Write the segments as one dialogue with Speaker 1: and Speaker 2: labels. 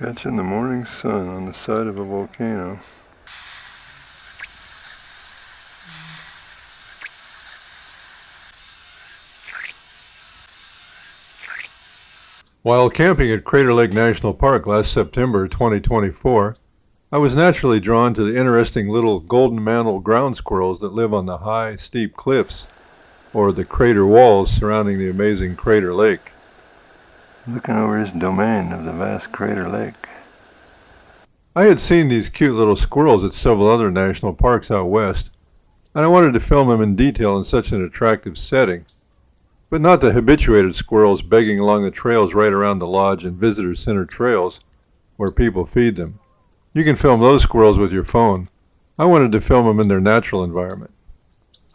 Speaker 1: Catching the morning sun on the side of a volcano. While camping at Crater Lake National Park last September 2024, I was naturally drawn to the interesting little Golden Mantled Ground Squirrels that live on the high, steep cliffs, or the crater walls surrounding the amazing Crater Lake. Looking over his domain of the vast Crater Lake. I had seen these cute little squirrels at several other national parks out west, and I wanted to film them in detail in such an attractive setting, but not the habituated squirrels begging along the trails right around the lodge and visitor center trails where people feed them. You can film those squirrels with your phone. I wanted to film them in their natural environment.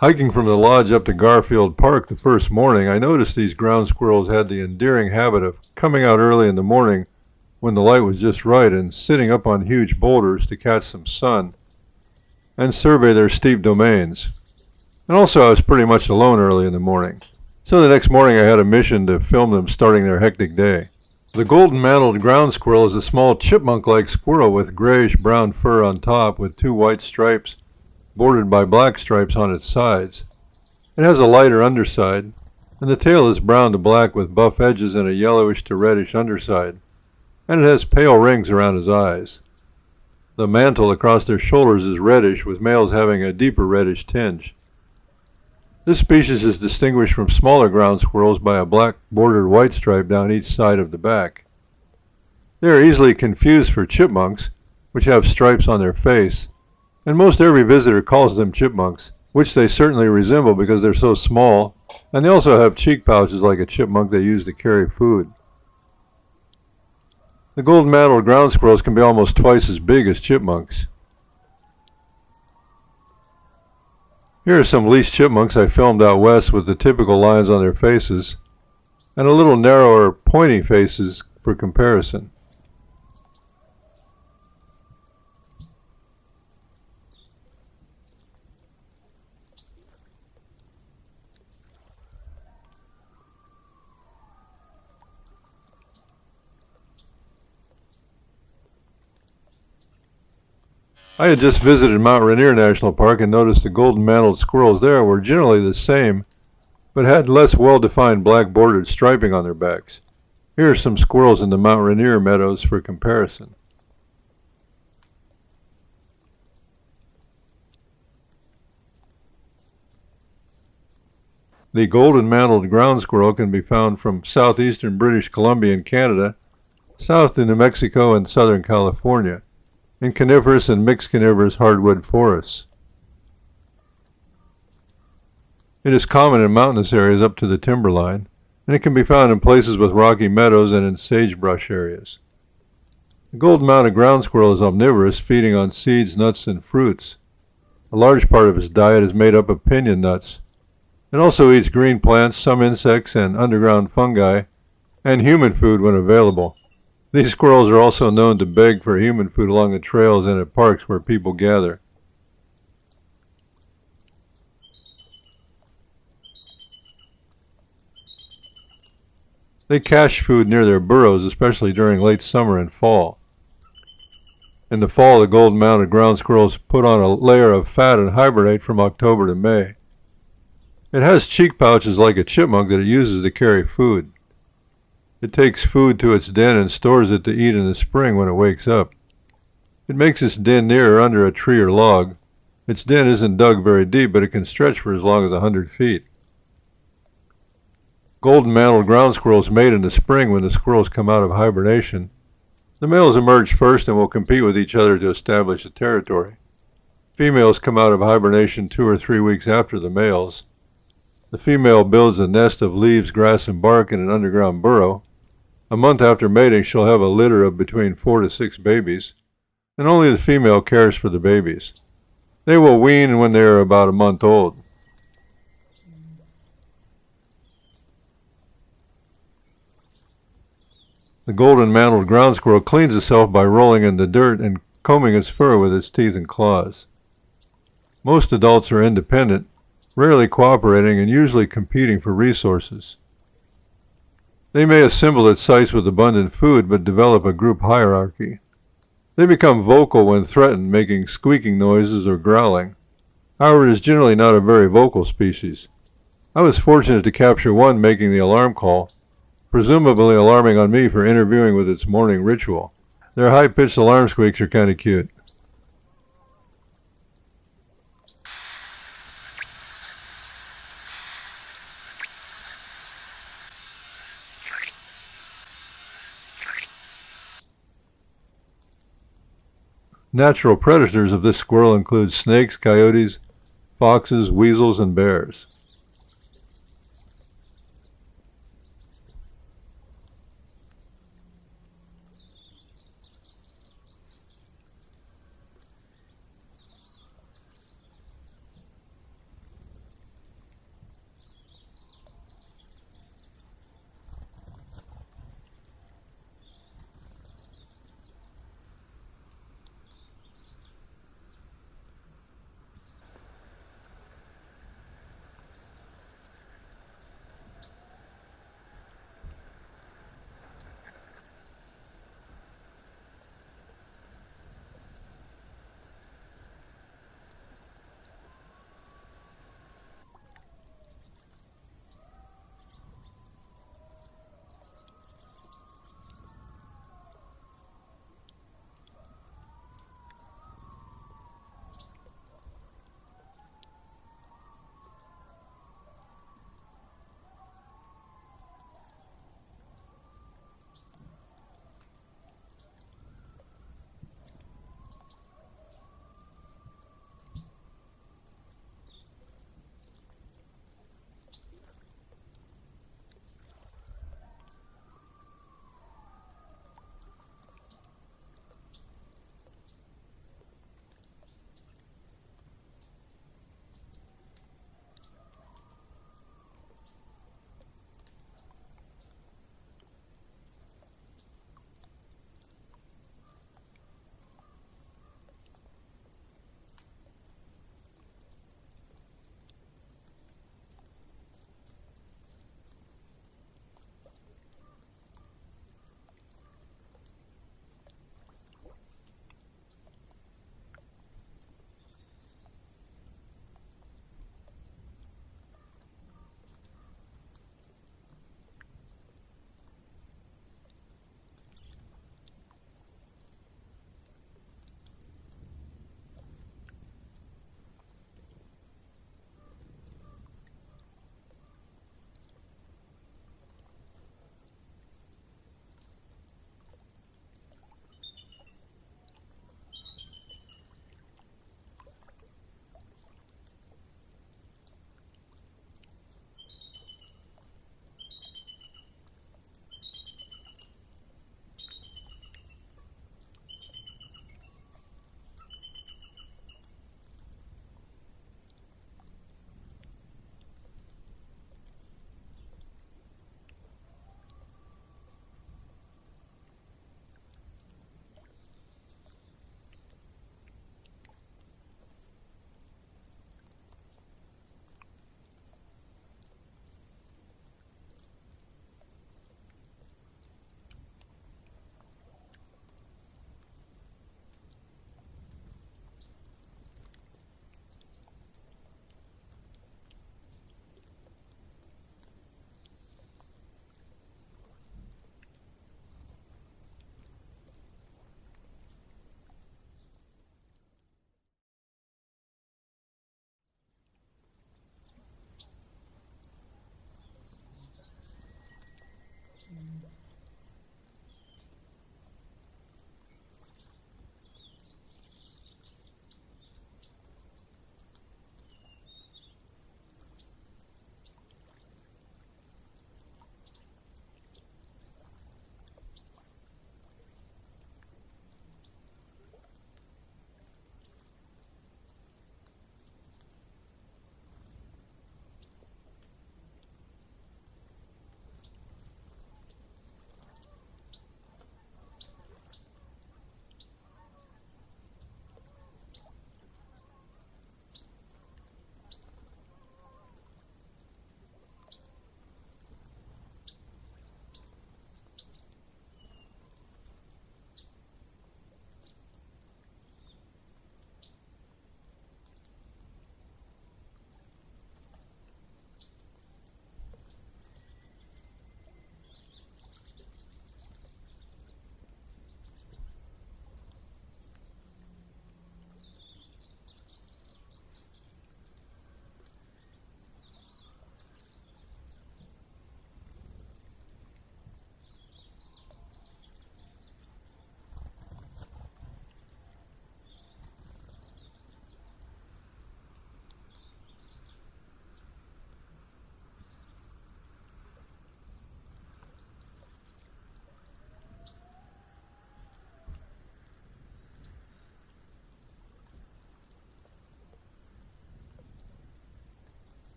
Speaker 1: Hiking from the lodge up to Garfield Park the first morning, I noticed these ground squirrels had the endearing habit of coming out early in the morning when the light was just right and sitting up on huge boulders to catch some sun and survey their steep domains. And also I was pretty much alone early in the morning. So the next morning I had a mission to film them starting their hectic day. The Golden Mantled Ground Squirrel is a small chipmunk-like squirrel with grayish-brown fur on top with two white stripes bordered by black stripes on its sides. It has a lighter underside, and the tail is brown to black with buff edges and a yellowish to reddish underside, and it has pale rings around its eyes. The mantle across their shoulders is reddish, with males having a deeper reddish tinge. This species is distinguished from smaller ground squirrels by a black bordered white stripe down each side of the back. They are easily confused for chipmunks, which have stripes on their face, and most every visitor calls them chipmunks, which they certainly resemble because they're so small, and they also have cheek pouches like a chipmunk they use to carry food. The golden mantled ground squirrels can be almost twice as big as chipmunks. Here are some least chipmunks I filmed out west with the typical lines on their faces, and a little narrower, pointy faces for comparison. I had just visited Mount Rainier National Park and noticed the golden mantled squirrels there were generally the same, but had less well-defined black bordered striping on their backs. Here are some squirrels in the Mount Rainier meadows for comparison. The golden mantled ground squirrel can be found from southeastern British Columbia in Canada, south to New Mexico and southern California, in coniferous and mixed coniferous hardwood forests. It is common in mountainous areas up to the timberline, and it can be found in places with rocky meadows and in sagebrush areas. The golden-mounted ground squirrel is omnivorous, feeding on seeds, nuts, and fruits. A large part of its diet is made up of piñon nuts. It also eats green plants, some insects, and underground fungi, and human food when available. These squirrels are also known to beg for human food along the trails and at parks where people gather. They cache food near their burrows, especially during late summer and fall. In the fall, the golden-mounted ground squirrels put on a layer of fat and hibernate from October to May. It has cheek pouches like a chipmunk that it uses to carry food. It takes food to its den and stores it to eat in the spring when it wakes up. It makes its den near or under a tree or log. Its den isn't dug very deep, but it can stretch for as long as 100 feet. Golden mantled ground squirrels mate in the spring when the squirrels come out of hibernation. The males emerge first and will compete with each other to establish a territory. Females come out of hibernation 2 or 3 weeks after the males. The female builds a nest of leaves, grass, and bark in an underground burrow. A month after mating, she'll have a litter of between 4 to 6 babies, and only the female cares for the babies. They will wean when they are about a month old. The golden mantled ground squirrel cleans itself by rolling in the dirt and combing its fur with its teeth and claws. Most adults are independent, rarely cooperating and usually competing for resources. They may assemble at sites with abundant food, but develop a group hierarchy. They become vocal when threatened, making squeaking noises or growling. However, it is generally not a very vocal species. I was fortunate to capture one making the alarm call, presumably alarming on me for interfering with its morning ritual. Their high-pitched alarm squeaks are kind of cute. Natural predators of this squirrel include snakes, coyotes, foxes, weasels, and bears.